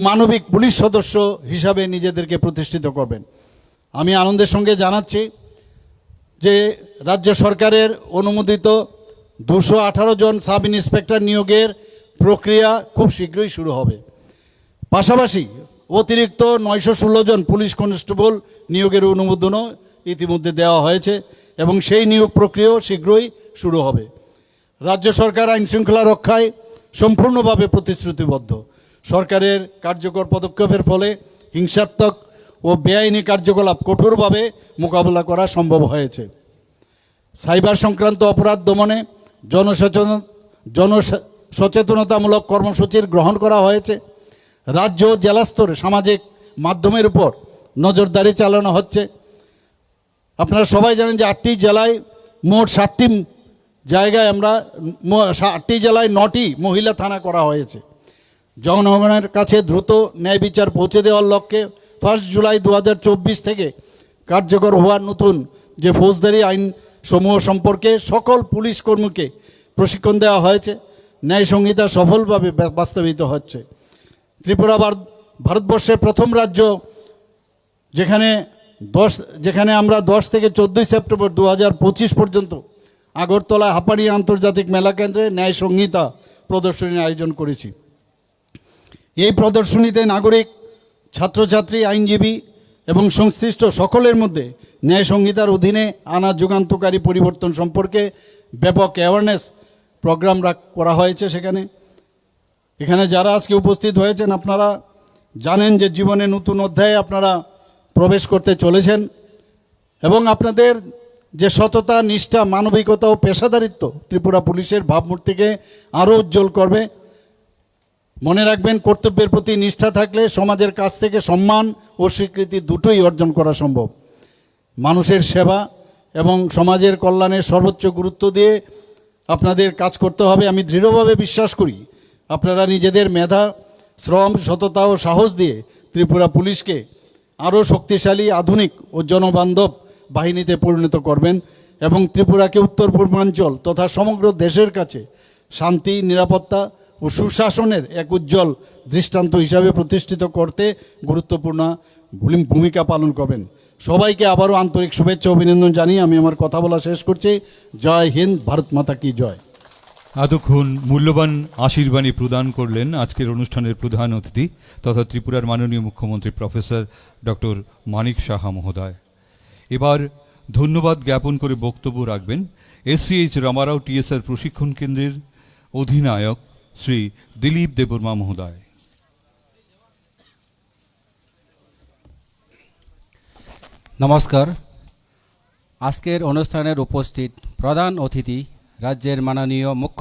মানবিক পুলিশ সদস্য হিসাবে নিজেদেরকে প্রতিষ্ঠিত করবেন। আমি আনন্দের সঙ্গে জানাচ্ছি যে রাজ্য সরকারের অনুমোদিত 218 জন সাব ইন্সপেক্টর নিয়োগের প্রক্রিয়া খুব শীঘ্রই শুরু হবে। পাশাপাশি অতিরিক্ত 916 জন পুলিশ কনস্টেবল নিয়োগের অনুমোদনও ইতিমধ্যে দেওয়া হয়েছে এবং সেই নিয়োগ প্রক্রিয়াও শীঘ্রই শুরু হবে। রাজ্য সরকার আইন শৃঙ্খলা রক্ষায় সম্পূর্ণভাবে প্রতিশ্রুতিবদ্ধ। সরকারের কার্যকর পদক্ষেপের ফলে হিংসাত্মক ও বেআইনি কার্যকলাপ কঠোরভাবে মোকাবিলা করা সম্ভব হয়েছে। সাইবার সংক্রান্ত অপরাধ দমনে জনসচেতনতামূলক কর্মসূচির গ্রহণ করা হয়েছে। রাজ্য জেলা স্তরে সামাজিক মাধ্যমের উপর নজরদারি চালানো হচ্ছে। আপনারা সবাই জানেন যে 8টি জেলায় মোট 60টি জায়গায় 8টি জেলায় 9টি মহিলা থানা করা হয়েছে। জনগণের কাছে দ্রুত ন্যায় বিচার পৌঁছে দেওয়ার লক্ষ্যে 1 জুলাই 2024 থেকে কার্যকর হওয়া নতুন যে ফৌজদারি আইন সমূহ সম্পর্কে সকল পুলিশ কর্মীকে প্রশিক্ষণ দেওয়া হয়েছে। ন্যায় সংহিতা সফলভাবে বাস্তবায়িত হচ্ছে। ত্রিপুরা ভারতবর্ষের প্রথম রাজ্য যেখানে আমরা 10 থেকে 14 সেপ্টেম্বর 2025 পর্যন্ত আগরতলা হাপানি আন্তর্জাতিক মেলা কেন্দ্রে ন্যায় সংহিতা প্রদর্শনীর আয়োজন করেছি। এই প্রদর্শনীতে নাগরিক, ছাত্রছাত্রী, আইনজীবী এবং সংশ্লিষ্ট সকলের মধ্যে ন্যায় সংহিতার অধীনে আনা যুগান্তকারী পরিবর্তন সম্পর্কে ব্যাপক অ্যাওয়ারনেস প্রোগ্রাম করা হয়েছে। এখানে যারা আজকে উপস্থিত হয়েছেন আপনারা জানেন যে জীবনে নতুন অধ্যায়ে আপনারা প্রবেশ করতে চলেছেন এবং আপনাদের যে সততা, নিষ্ঠা, মানবিকতা ও পেশাদারিত্ব ত্রিপুরা পুলিশের ভাবমূর্তিকে আরও উজ্জ্বল করবে। মনে রাখবেন, কর্তব্যের প্রতি নিষ্ঠা থাকলে সমাজের কাছ থেকে সম্মান ও স্বীকৃতি দুটোই অর্জন করা সম্ভব। মানুষের সেবা এবং সমাজের কল্যাণে সর্বোচ্চ গুরুত্ব দিয়ে আপনাদের কাজ করতে হবে। আমি দৃঢ়ভাবে বিশ্বাস করি আপনারা নিজেদের মেধা, শ্রম, সততা ও সাহস দিয়ে ত্রিপুরা পুলিশকে আরও শক্তিশালী, আধুনিক ও জনবান্ধব বাহিনীতে পরিণত করবেন এবং ত্রিপুরাকে উত্তর পূর্বাঞ্চল তথা সমগ্র দেশের কাছে শান্তি, নিরাপত্তা ও সুশাসনের এক উজ্জ্বল দৃষ্টান্ত হিসাবে প্রতিষ্ঠিত করতে গুরুত্বপূর্ণ ভূমিকা পালন করবেন। সবাইকে আবারও আন্তরিক শুভেচ্ছা, অভিনন্দন জানিয়ে আমি আমার কথা বলা শেষ করছি। জয় হিন্দ, ভারত মাতা কি জয়। এতক্ষণ মূল্যবান আশীর্বাণী প্রদান করলেন আজকের অনুষ্ঠানের প্রধান অতিথি তথা ত্রিপুরার মাননীয় মুখ্যমন্ত্রী প্রফেসর ডক্টর মানিক সাহা মহোদয়। এবার ধন্যবাদ জ্ঞাপন করে বক্তব্য রাখবেন SCH রামারাও TSR প্রশিক্ষণ কেন্দ্রের অধিনায়ক শ্রী দিলীপ দেববর্মা মহোদয়। নমস্কার। আজকের অনুষ্ঠানের উপস্থিত প্রধান অতিথি রাজ্যের মাননীয় মুখ্য